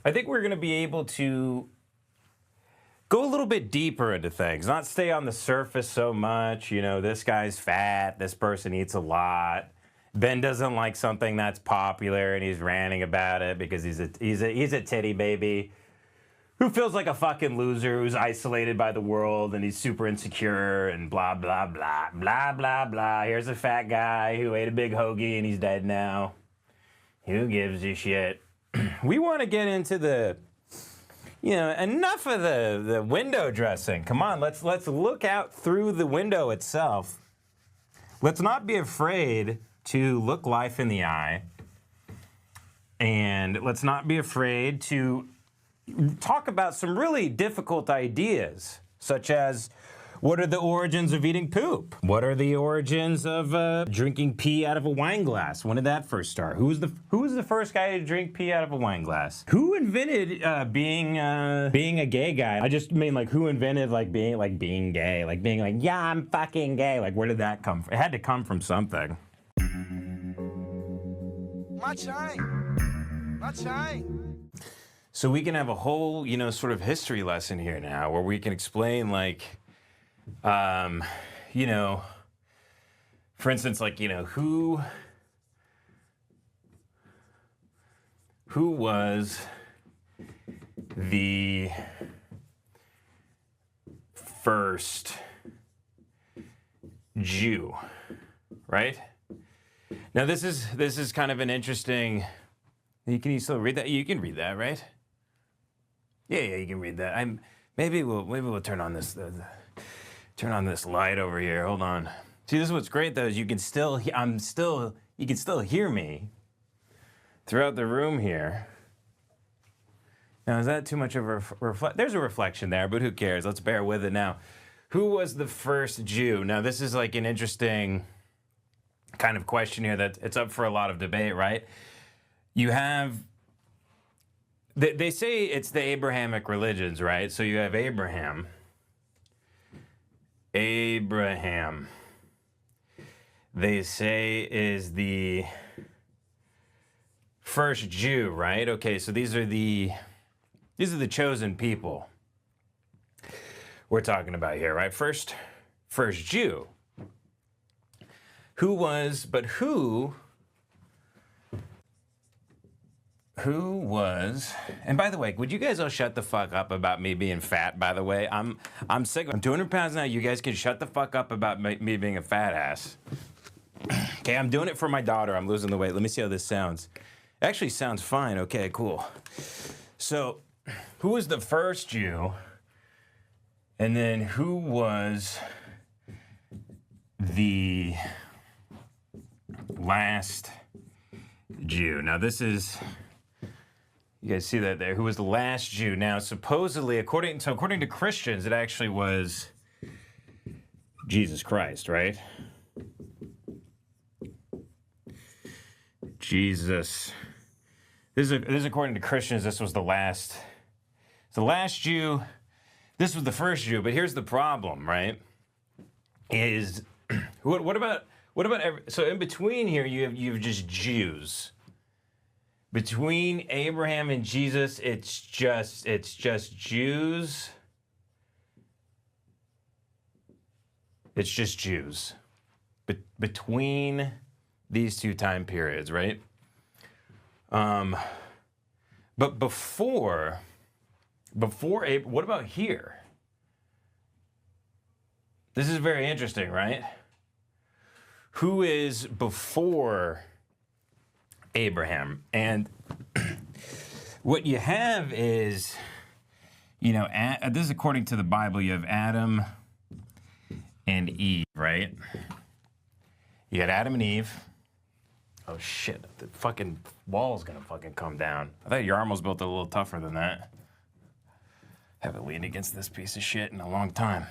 I think we're going to be able to go a little bit deeper into things, not stay on the surface so much. You know, this guy's fat, this person eats a lot. Ben doesn't like something that's popular and he's ranting about it because he's a titty baby who feels like a fucking loser, who's isolated by the world and he's super insecure and blah, blah, blah, blah, blah, blah. Here's a fat guy who ate a big hoagie and he's dead now. Who gives a shit? We want to get into the, you know, enough of the window dressing. Come on, let's look out through the window itself. Let's not be afraid to look life in the eye. And let's not be afraid to talk about some really difficult ideas, such as what are the origins of eating poop? What are the origins of drinking pee out of a wine glass? When did that first start? Who was the first guy to drink pee out of a wine glass? Who invented being a gay guy? I just mean like who invented being gay, like being like, yeah, I'm fucking gay. Like where did that come from? It had to come from something. My chime. My chime. So we can have a whole, you know, sort of history lesson here now where we can explain like, you know, for instance, like, you know, who was the first Jew, right? Now this is kind of an interesting. Can you still read that? You can read that, right? Yeah, you can read that. Maybe we'll turn on this turn on this light over here. Hold on. See, this is what's great though is you can still hear me throughout the room here. Now is that too much of a reflect? There's a reflection there, but who cares? Let's bear with it now. Who was the first Jew? Now this is like an interesting kind of question here that it's up for a lot of debate, right? You have, they say it's the Abrahamic religions, right? So you have Abraham. They say is the first Jew, right? Okay, so these are the chosen people we're talking about here, right? First Jew. Who was, and by the way, would you guys all shut the fuck up about me being fat, by the way? I'm sick. I'm 200 pounds now. You guys can shut the fuck up about me being a fat ass. Okay, I'm doing it for my daughter. I'm losing the weight. Let me see how this sounds. It actually sounds fine. Okay, cool. So, who was the first Jew? And then who was the last Jew? Now this is, you guys see that there? Who was the last Jew? Now supposedly, according to Christians, it actually was Jesus Christ, right? Jesus. This is according to Christians. This was the last. The last Jew. This was the first Jew. But here's the problem, right? Is what about so in between here you have just Jews. Between Abraham and Jesus, it's just Jews. It's just Jews. Between these two time periods, right? But before Abraham, what about here? This is very interesting, right? Who is before Abraham? And what you have is, you know, this is according to the Bible, you have Adam and Eve, right? You got Adam and Eve. Oh shit, the fucking wall's gonna fucking come down. I thought your arm was built a little tougher than that. Haven't leaned against this piece of shit in a long time.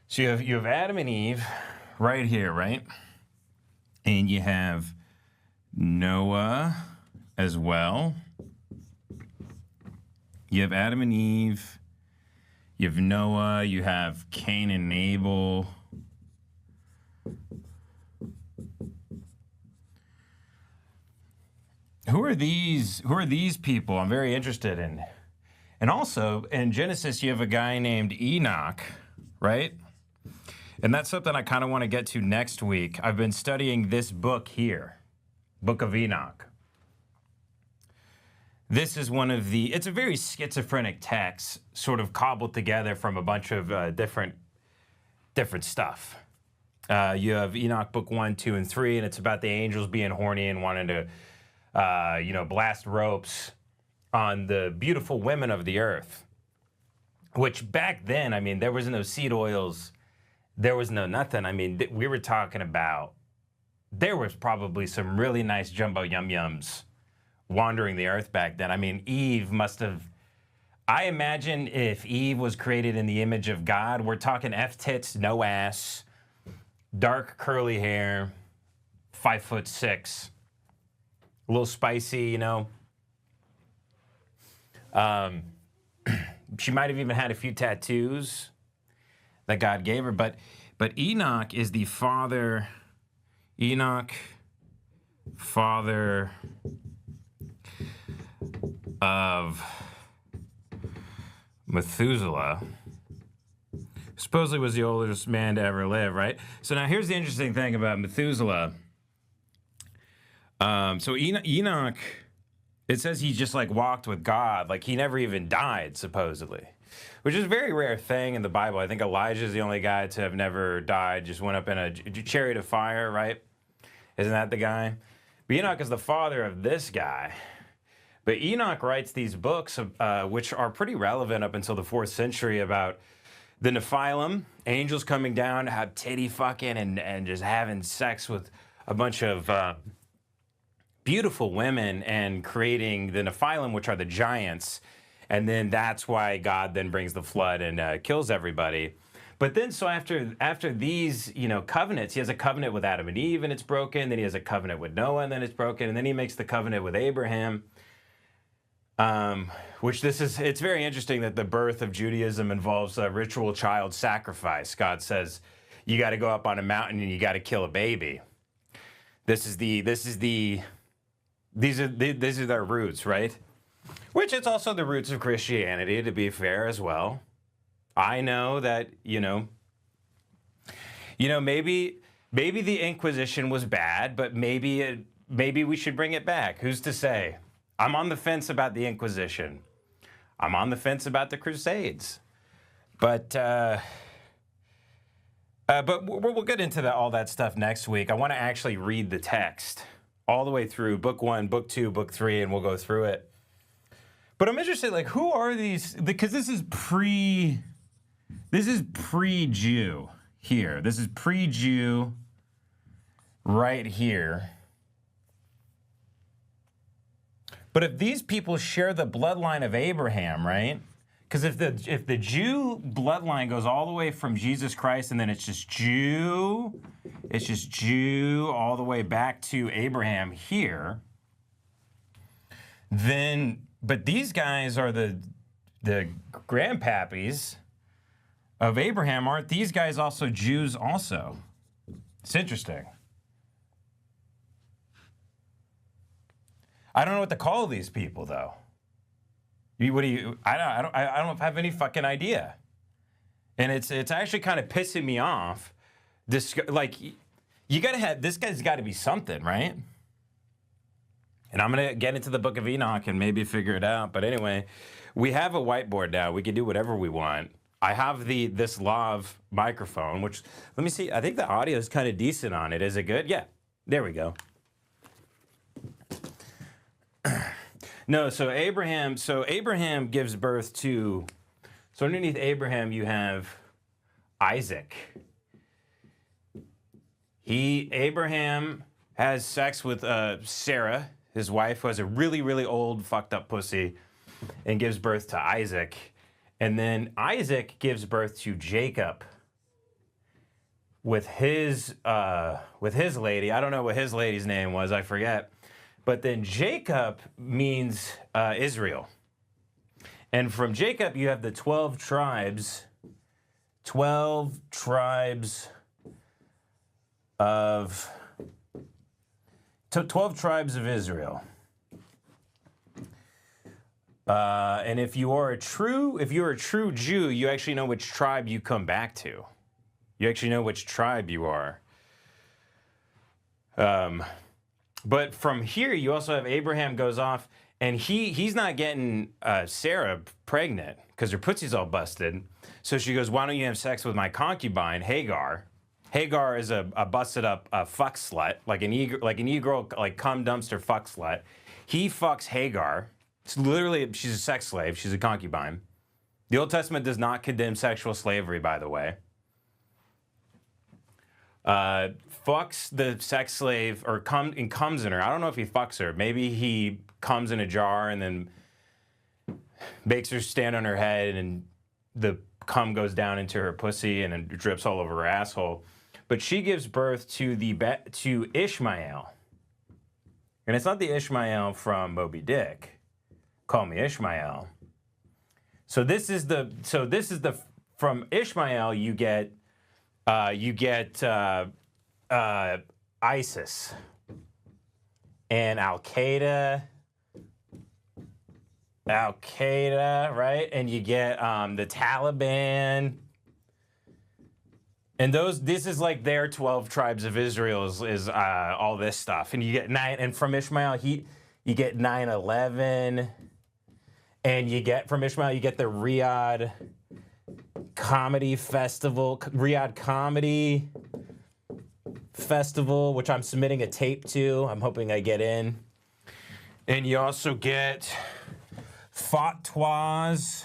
So you have Adam and Eve right here, right? And you have Noah as well. You have Adam and Eve. You have Noah. You have Cain and Abel. who are these people? I'm very interested in. And also in Genesis, you have a guy named Enoch, right? And that's something I kind of want to get to next week. I've been studying this book here, Book of Enoch. This is one of the, it's a very schizophrenic text, sort of cobbled together from a bunch of different stuff. You have Enoch book 1, 2, and 3, and it's about the angels being horny and wanting to, blast ropes on the beautiful women of the earth. Which back then, I mean, there was no seed oils, there was no nothing. I mean, we were talking about, there was probably some really nice jumbo yum-yums wandering the earth back then. I mean, Eve must have, I imagine if Eve was created in the image of God, we're talking F-tits, no ass, dark curly hair, 5'6", a little spicy, you know. She might have even had a few tattoos that God gave her, but Enoch is the father, father of Methuselah. Supposedly was the oldest man to ever live, right? So now here's the interesting thing about Methuselah. So Enoch, it says he just like walked with God, like he never even died, supposedly, which is a very rare thing in the Bible. I think Elijah's the only guy to have never died, just went up in a chariot of fire, right? Isn't that the guy? But Enoch is the father of this guy. But Enoch writes these books, which are pretty relevant up until the 4th century, about the Nephilim, angels coming down to have titty fucking and just having sex with a bunch of beautiful women and creating the Nephilim, which are the giants. And then that's why God then brings the flood and kills everybody. But then, so after these, covenants, he has a covenant with Adam and Eve, and it's broken. Then he has a covenant with Noah, and then it's broken. And then he makes the covenant with Abraham. It's very interesting that the birth of Judaism involves a ritual child sacrifice. God says, you got to go up on a mountain and you got to kill a baby. These are their roots, right? Which is also the roots of Christianity, to be fair, as well. I know that, maybe the Inquisition was bad, but maybe we should bring it back. Who's to say? I'm on the fence about the Inquisition. I'm on the fence about the Crusades. But we'll get into all that stuff next week. I want to actually read the text all the way through book 1, book 2, book 3, and we'll go through it. But I'm interested, like, who are these? Because this is pre-Jew here. This is pre-Jew right here. But if these people share the bloodline of Abraham, right? Because if the Jew bloodline goes all the way from Jesus Christ and then it's just Jew all the way back to Abraham here, then, but these guys are the grandpappies of Abraham. Aren't these guys also Jews also? It's interesting. I don't know what to call these people, though. I don't have any fucking idea. And it's actually kind of pissing me off. Like, you gotta have, this guy's got to be something, right? And I'm gonna get into the Book of Enoch and maybe figure it out. But anyway, we have a whiteboard now. We can do whatever we want. I have this lav microphone, which, let me see. I think the audio is kind of decent on it. Is it good? Yeah. There we go. No, so Abraham gives birth to, so underneath Abraham you have Isaac. Abraham has sex with Sarah, his wife, who has a really, really old, fucked up pussy, and gives birth to Isaac. And then Isaac gives birth to Jacob with his lady. I don't know what his lady's name was, I forget. But then Jacob means Israel. And from Jacob, you have the 12 tribes. 12 tribes of Israel. And if you're a true Jew, you actually know which tribe you come back to. You actually know which tribe you are. But from here, you also have Abraham goes off, and he's not getting Sarah pregnant because her pussy's all busted. So she goes, "Why don't you have sex with my concubine, Hagar?" Hagar is a busted up fuck slut, like an e-girl, like cum dumpster fuck slut. He fucks Hagar. It's literally, she's a sex slave. She's a concubine. The Old Testament does not condemn sexual slavery, by the way. Fucks the sex slave or comes in her. I don't know if he fucks her. Maybe he comes in a jar and then makes her stand on her head and the cum goes down into her pussy and it drips all over her asshole. But she gives birth to Ishmael. And it's not the Ishmael from Moby Dick. Call me Ishmael. So this is the from Ishmael you get ISIS and Al Qaeda, right? And you get the Taliban. And this is like their 12 tribes of Israel is all this stuff. And you get and from Ishmael you get 9/11. And from Ishmael, you get the Riyadh Comedy Festival, Riyadh Comedy Festival, which I'm submitting a tape to. I'm hoping I get in. And you also get fatwas.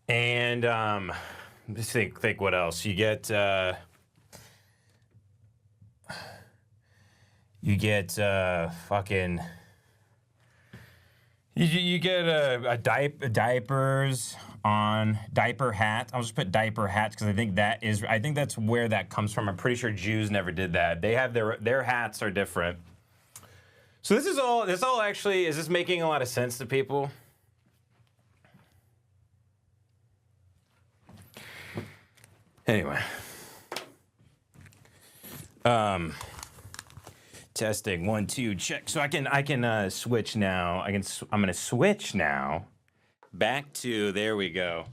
And let's think what else. You get fucking. You get diapers on diaper hats. I'll just put diaper hats because I think that's where that comes from. I'm pretty sure Jews never did that. They have their hats are different. So this all actually, is this making a lot of sense to people? Anyway. Testing 1 2 check. So I can switch now. I'm gonna switch now back to, there we go.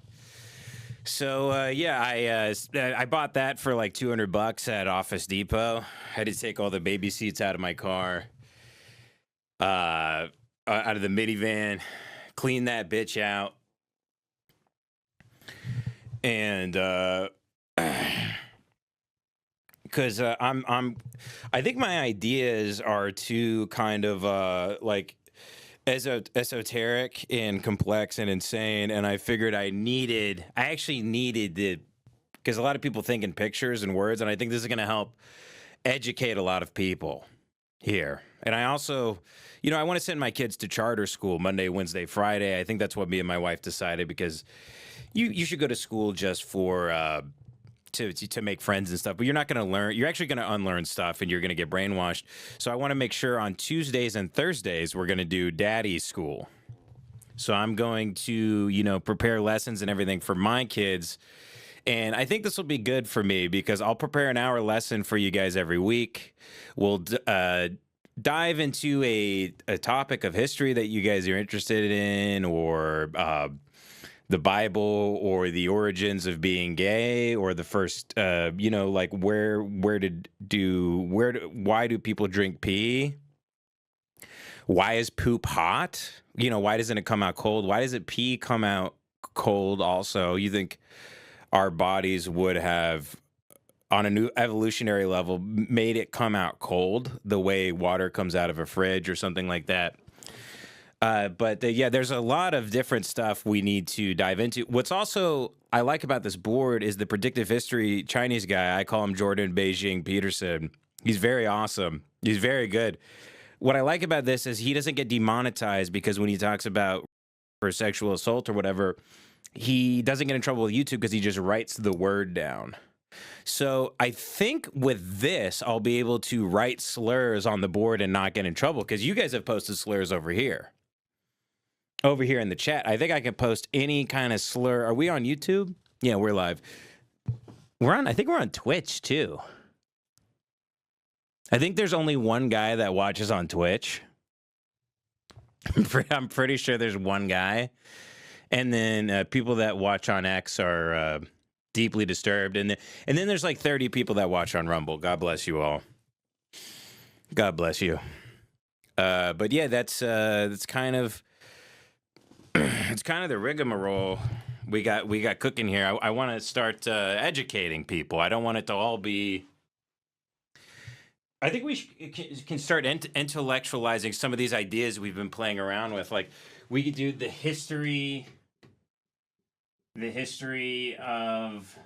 So I bought that for like $200 at Office Depot. I had to take all the baby seats out of my car, out of the minivan, clean that bitch out, and because I think my ideas are too kind of like esoteric and complex and insane, and I figured I actually needed because a lot of people think in pictures and words, and I think this is going to help educate a lot of people here. And I also, I want to send my kids to charter school Monday, Wednesday, Friday. I think that's what me and my wife decided, because you should go to school just for to make friends and stuff, but you're not going to learn. You're actually going to unlearn stuff, and you're going to get brainwashed. So I want to make sure on Tuesdays and Thursdays we're going to do daddy school. So I'm going to, prepare lessons and everything for my kids. And I think this will be good for me because I'll prepare an hour lesson for you guys every week. We'll dive into a topic of history that you guys are interested in, or the Bible, or the origins of being gay, or the first, like why do people drink pee? Why is poop hot? Why doesn't it come out cold? Why does it pee come out cold also? You think our bodies would have, on a new evolutionary level, made it come out cold the way water comes out of a fridge or something like that? But there's a lot of different stuff we need to dive into. What's also I like about this board is the predictive history Chinese guy. I call him Jordan Beijing Peterson. He's very awesome. He's very good. What I like about this is he doesn't get demonetized, because when he talks about for sexual assault or whatever, he doesn't get in trouble with YouTube because he just writes the word down. So I think with this, I'll be able to write slurs on the board and not get in trouble, because you guys have posted slurs over here in the chat. I think I can post any kind of slur. Are we on YouTube? Yeah, we're live. I think we're on Twitch too. I think there's only one guy that watches on Twitch. I'm pretty sure there's one guy, and then people that watch on X are deeply disturbed, and then there's like 30 people that watch on Rumble. God bless you all. God bless you. But yeah, that's kind of it's kind of the rigmarole we got cooking here. I want to start educating people. I don't want it to all be. I think we can start intellectualizing some of these ideas we've been playing around with. Like we could do the history of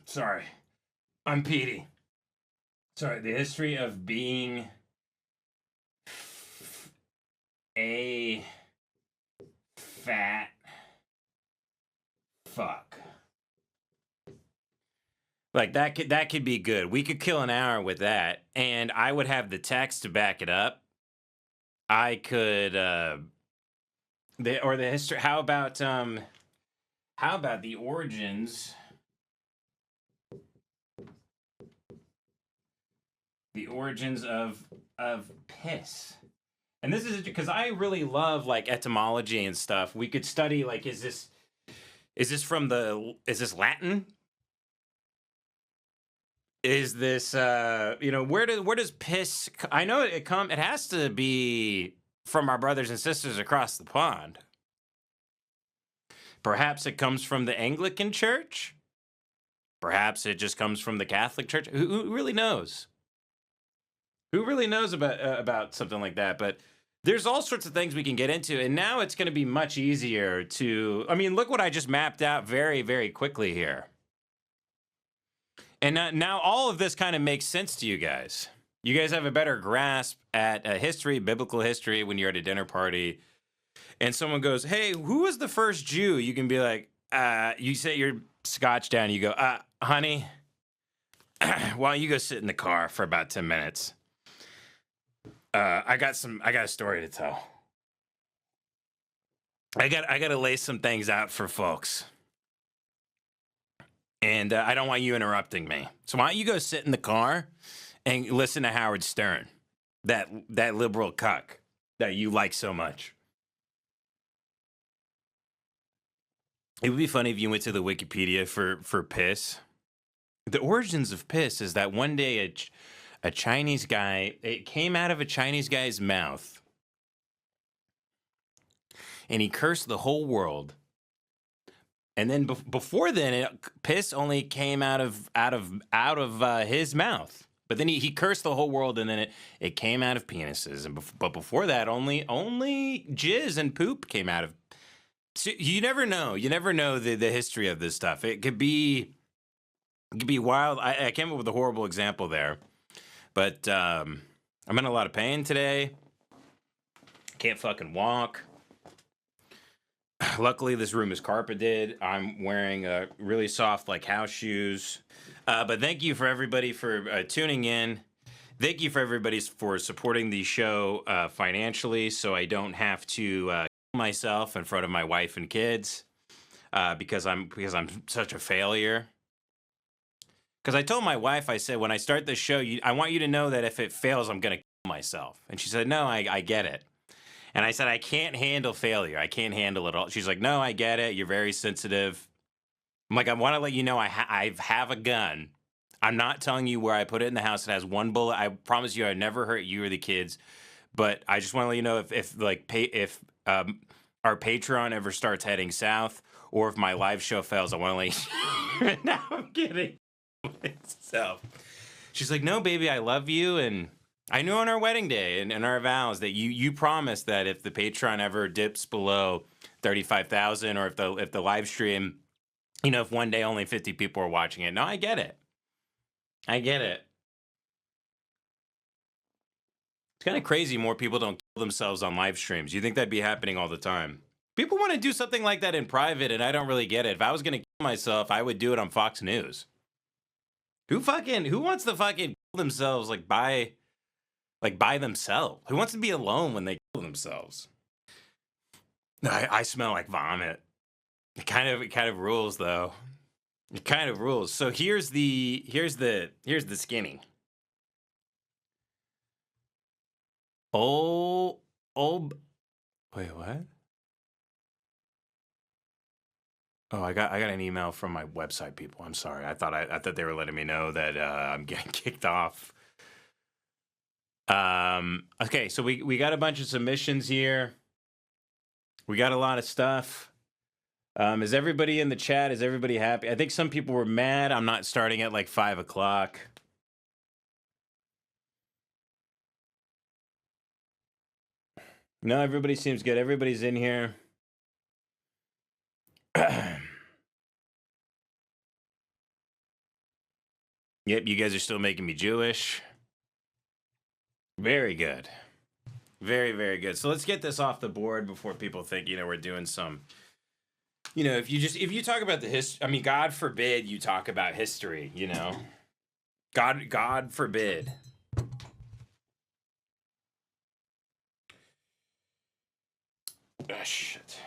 sorry, I'm Petey. Sorry, the history of being a fat fuck. Like that could be good. We could kill an hour with that, and I would have the text to back it up. I could the history. How about the origins? The origins of piss. And this is because I really love like etymology and stuff. We could study like is this Latin? Is this where does piss I know it has to be from our brothers and sisters across the pond. Perhaps it comes from the Anglican Church. Perhaps it just comes from the Catholic Church. Who really knows? Who really knows about something like that? But there's all sorts of things we can get into, and now it's going to be much easier to. I mean, look what I just mapped out very, very quickly here. And now all of this kind of makes sense to you guys. You guys have a better grasp at history, biblical history, when you're at a dinner party, and someone goes, "Hey, who was the first Jew?" You can be like, you set your scotch down. You go, "Honey, why don't you go sit in the car for about 10 minutes?" I got a story to tell. I got to lay some things out for folks. And I don't want you interrupting me. So why don't you go sit in the car and listen to Howard Stern, that liberal cuck that you like so much. It would be funny if you went to the Wikipedia for piss. The origins of piss is that one day a Chinese guy, it came out of a Chinese guy's mouth, and he cursed the whole world. And then before then, piss only came out of his mouth. But then he cursed the whole world, and then it came out of penises. But before that, only jizz and poop came out of. So you never know. You never know the history of this stuff. It could be wild. I came up with a horrible example there. But I'm in a lot of pain today. Can't fucking walk. Luckily, this room is carpeted. I'm wearing really soft, like, house shoes. But thank you for everybody for tuning in. Thank you for everybody for supporting the show financially, so I don't have to kill myself in front of my wife and kids because I'm such a failure. Because I told my wife, I said, when I start this show, I want you to know that if it fails, I'm going to kill myself. And she said, no, I get it. And I said, I can't handle failure. I can't handle it all. She's like, no, I get it. You're very sensitive. I'm like, I want to let you know I have a gun. I'm not telling you where I put it in the house. It has one bullet. I promise you I'd never hurt you or the kids. But I just want to let you know if our Patreon ever starts heading south or if my live show fails, I want to let you No, I'm kidding. So she's like, no, baby, I love you. And I knew on our wedding day and our vows that you promised that if the Patreon ever dips below 35,000 or if the live stream, if one day only 50 people are watching it. No, I get it. I get it. It's kind of crazy more people don't kill themselves on live streams. You think that'd be happening all the time? People want to do something like that in private, and I don't really get it. If I was going to kill myself, I would do it on Fox News. Who wants to fucking kill themselves by themselves? Who wants to be alone when they kill themselves? I smell like vomit. It kind of rules though. It kind of rules. So here's the skinny. Oh, wait, what? Oh, I got an email from my website people. I'm sorry. I thought they were letting me know that I'm getting kicked off. Okay, so we got a bunch of submissions here. We got a lot of stuff. Is everybody in the chat? Is everybody happy? I think some people were mad. I'm not starting at like 5 o'clock. No, everybody seems good. Everybody's in here. Yep, you guys are still making me Jewish. Very good. Very, very good. So let's get this off the board before people think, we're doing some, if you talk about the history, I mean, God forbid you talk about history, God forbid. Ah, shit.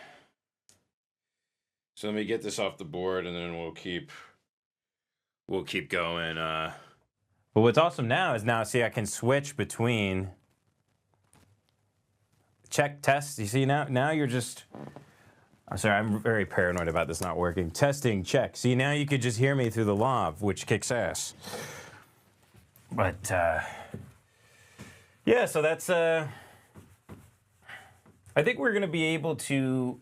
So let me get this off the board and then we'll keep going. But what's awesome now is see, I can switch between check, test. You see now you're just, I'm sorry, I'm very paranoid about this not working. Testing, check. See, now you could just hear me through the lav, which kicks ass. But, yeah, so that's, I think we're going to be able to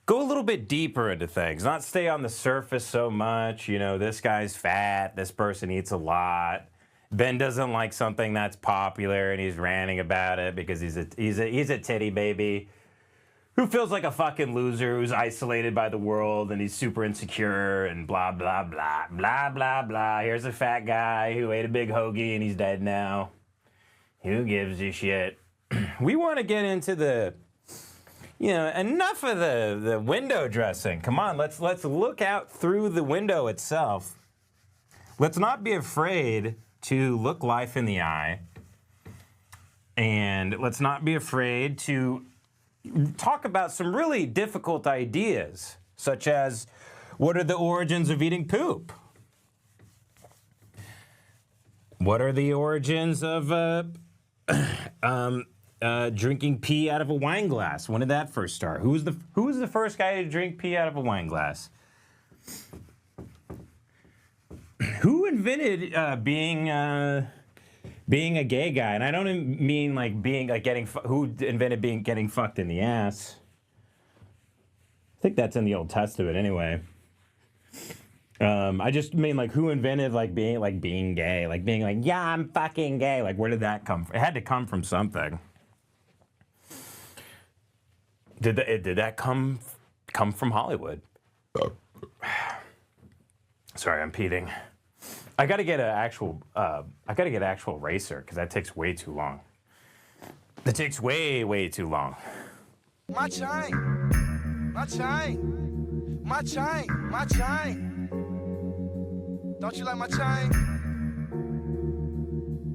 go a little bit deeper into things, not stay on the surface so much. This guy's fat, this person eats a lot. Ben doesn't like something that's popular and he's ranting about it because he's a titty baby who feels like a fucking loser, who's isolated by the world and he's super insecure and blah, blah, blah, blah, blah, blah. Here's a fat guy who ate a big hoagie and he's dead now. Who gives a shit? We want to get into the, enough of the window dressing. Come on, let's look out through the window itself. Let's not be afraid to look life in the eye. And let's not be afraid to talk about some really difficult ideas, such as what are the origins of eating poop? What are the origins of drinking pee out of a wine glass? When did that first start? Who was the first guy to drink pee out of a wine glass? Who invented being a gay guy? And I don't mean like being like who invented getting fucked in the ass? I think that's in the Old Testament anyway. I just mean like who invented being gay, like being like, yeah, I'm fucking gay. Like where did that come from? It had to come from something. Did that come from Hollywood? Sorry, I'm peeing. I gotta get an actual racer because that takes way too long. That takes way too long. My chine. My chine. My chine. My chine. Don't you like my chine?